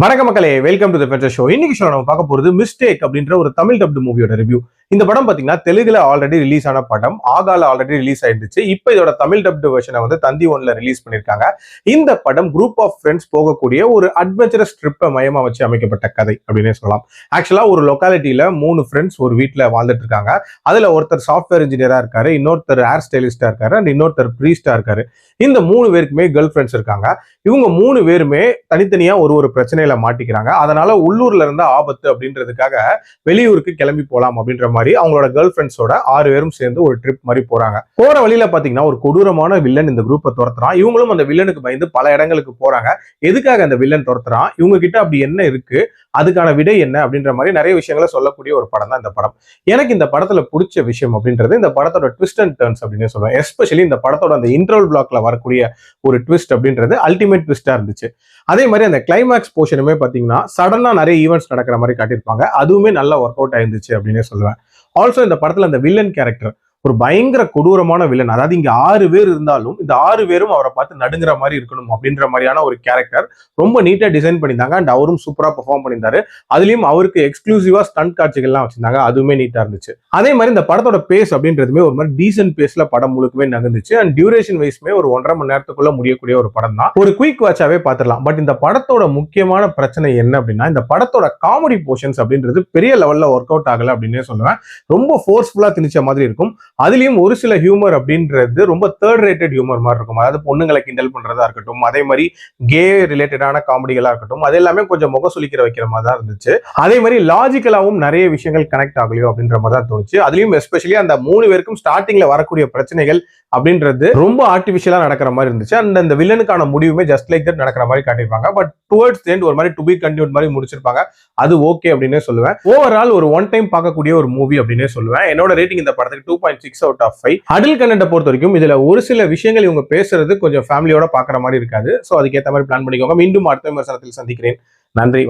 வணக்க மக்களே, welcome to the better show. இன்னைக்கு ஷோ நம்ம பார்க்க போறது மிஸ்டேக் அப்படின்ற ஒரு தமிழ் டப்டு மூவியோட ரிவ்யூ. இந்த படம் பாத்தீங்கன்னா தெலுங்குல ஆல்ரெடி ரிலீஸ் ஆன படம், ஆகால ஆல்ரெடி ரிலீஸ் ஆயிடுச்சு. இப்போ இதோட தமிழ் டப்டு வெர்ஷனை வந்து தந்தி ஒன்ல ரிலீஸ் பண்ணிருக்காங்க. இந்த படம் குரூப் ஆஃப் ஃப்ரெண்ட்ஸ் போகக்கூடிய ஒரு அட்வென்ச்சரஸ் ட்ரிப்பை மையமா வச்சு அமைக்கப்பட்ட கதை அப்படின்னே சொல்லலாம். ஆக்சுவலா ஒரு லொக்காலிட்டியில 3 ஃப்ரெண்ட்ஸ் ஒரு வீட்டுல வாழ்ந்துட்டு இருக்காங்க. அதுல ஒருத்தர் சாஃப்ட்வேர் இன்ஜினியரா இருக்காரு, இன்னொருத்தர் ஹேர் ஸ்டைலிஸ்டா இருக்காரு, அண்ட் இன்னொருத்தர் ப்ரீஸ்டா இருக்காரு. இந்த 3 பேருக்குமே கேர்ள் ஃப்ரெண்ட்ஸ் இருக்காங்க. இவங்க 3 பேருமே தனித்தனியா ஒரு பிரச்சனையில மாட்டிக்கிறாங்க. அதனால உள்ளூர்ல இருந்த ஆபத்து அப்படின்றதுக்காக வெளியூருக்கு கிளம்பி போலாம் அப்படின்ற மாதிரி அவங்களோட கேர்ள் ஃப்ரெண்ட்ஸோட 6 பேரும் சேர்ந்து ஒரு ட்ரிப் மாதிரி போறாங்க. போற வழியில பாத்தீங்கன்னா ஒரு கொடூரமான வில்லன் இந்த குரூப்பை துரத்துறான். இவங்களும் அந்த வில்லனுக்கு பயந்து பல இடங்களுக்கு போறாங்க. எதுக்காக அந்த வில்லன் துரத்துறான், இவங்க கிட்ட அப்படி என்ன இருக்கு, அதுக்கான விடை என்ன அப்படின்ற மாதிரி நிறைய விஷயங்களை சொல்லக்கூடிய ஒரு படம் தான் இந்த படம். எனக்கு இந்த படத்துல பிடிச்ச விஷயம் அப்படின்றது இந்த படத்தோட ட்விஸ்ட் அண்ட் டர்ன்ஸ் அப்படின்னு சொல்லுவேன். எஸ்பெஷலி இந்த படத்தோட அந்த இன்டர்வல் பிளாக்ல வரக்கூடிய ஒரு ட்விஸ்ட் அப்படின்றது அல்டிமேட் ட்விஸ்டா இருந்துச்சு. அதே மாதிரி அந்த கிளைமேக்ஸ் போர்ஷனுமே பாத்தீங்கன்னா சடனா நிறைய ஈவெண்ட்ஸ் நடக்கிற மாதிரி காட்டியிருப்பாங்க. அதுவுமே நல்லா ஒர்க் அவுட் ஆயிருந்துச்சு அப்படின்னே சொல்லுவேன். ஆல்சோ இந்த படத்துல அந்த வில்லன் கேரக்டர் ஒரு பயங்கர கொடூரமான வில்லன். அதாவது இங்க 6 பேர் இருந்தாலும் இந்த 6 பேரும் அவரை பார்த்து நடுங்கிற மாதிரி இருக்கணும் அப்படின்ற மாதிரியான ஒரு கேரக்டர் ரொம்ப நீட்டா டிசைன் பண்ணியிருந்தாங்க. அண்ட் அவரும் சூப்பரா பெர்ஃபார்ம் பண்ணியிருந்தாரு. அதுலயும் அவருக்கு எக்ஸ்க்ளூசிவா ஸ்டண்ட் காட்சிகள்லாம் வச்சிருந்தாங்க. அதுவுமே நீட்டா இருந்துச்சு. அதே மாதிரி இந்த படத்தோட பேஸ் அப்படின்றதுமே ஒரு மாதிரி டீசென்ட் பேஸ்ல படம் முழுக்கவே நகர்ந்துச்சு. அண்ட் டியூரேஷன் வைஸ்மே ஒரு 1.5 மணி நேரத்துக்குள்ள முடியக்கூடிய ஒரு படம் தான். ஒரு குயிக் வாட்சாவே பார்த்துடலாம். பட் இந்த படத்தோட முக்கியமான பிரச்சனை என்ன அப்படின்னா இந்த படத்தோட காமெடி போர்ஷன்ஸ் அப்படின்றது பெரிய லெவல்ல ஒர்க் அவுட் ஆகல அப்படின்னே சொல்லுவேன். ரொம்ப ஃபோர்ஸ்ஃபுல்லா திணிச்ச மாதிரி இருக்கும். அதுலயும் ஒரு சில ஹியூமர் அப்படின்றது ரொம்ப தேர்ட் ரேட்டட் ஹியூமர் மாதிரி இருக்கும். அதாவது பொண்ணுங்களை கிண்டல் பண்றதா இருக்கட்டும், அதே மாதிரி கே ரிலேட்டடான காமெடிகளா இருக்கட்டும், அது எல்லாமே கொஞ்சம் முகசுலிக்கிற வைக்கிற மாதிரி தான் இருந்துச்சு. அதே மாதிரி லாஜிக்கலாவும் நிறைய விஷயங்கள் கனெக்ட் ஆகலையோ அப்படின்ற மாதிரி தான் தோணுச்சு. அதுலயும் எஸ்பெஷலி அந்த 3 பேருக்கும் ஸ்டார்டிங்ல வரக்கூடிய பிரச்சனைகள் அப்படின்றது ரொம்ப ஆர்டிபிஷியலா நடக்கிற மாதிரி இருந்துச்சு. அண்ட் அந்த வில்லனுக்கான முடிவுமே ஜஸ்ட் லைக் தட் நடக்கிற மாதிரி காட்டியிருப்பாங்க. பட் டுவர்ட்ஸ் எண்ட் ஒரு மாதிரி டு பி கண்டினியூட் மாதிரி முடிச்சிருப்பாங்க. அது ஓகே அப்படின்னே சொல்லுவேன். ஓவரால் ஒரு ஒன் டைம் பார்க்கக்கூடிய ஒரு மூவி அப்படின்னே சொல்லுவேன். என்னோட ரேட்டிங் இந்த படத்துக்கு 2.6 out of 5. அடல்ட் கண்டென்ட் பொறுத்த வரைக்கும் இதுல ஒரு சில விஷயங்கள் இவங்க பேசுறது கொஞ்சம் ஃபேமிலியோட பாக்குற மாதிரி இருக்காது. சோ அதுக்கேற்ற மாதிரி பிளான் பண்ணிக்கோங்க. மீண்டும் அடுத்த விமர்சனத்தில் சந்திக்கிறேன். நன்றி.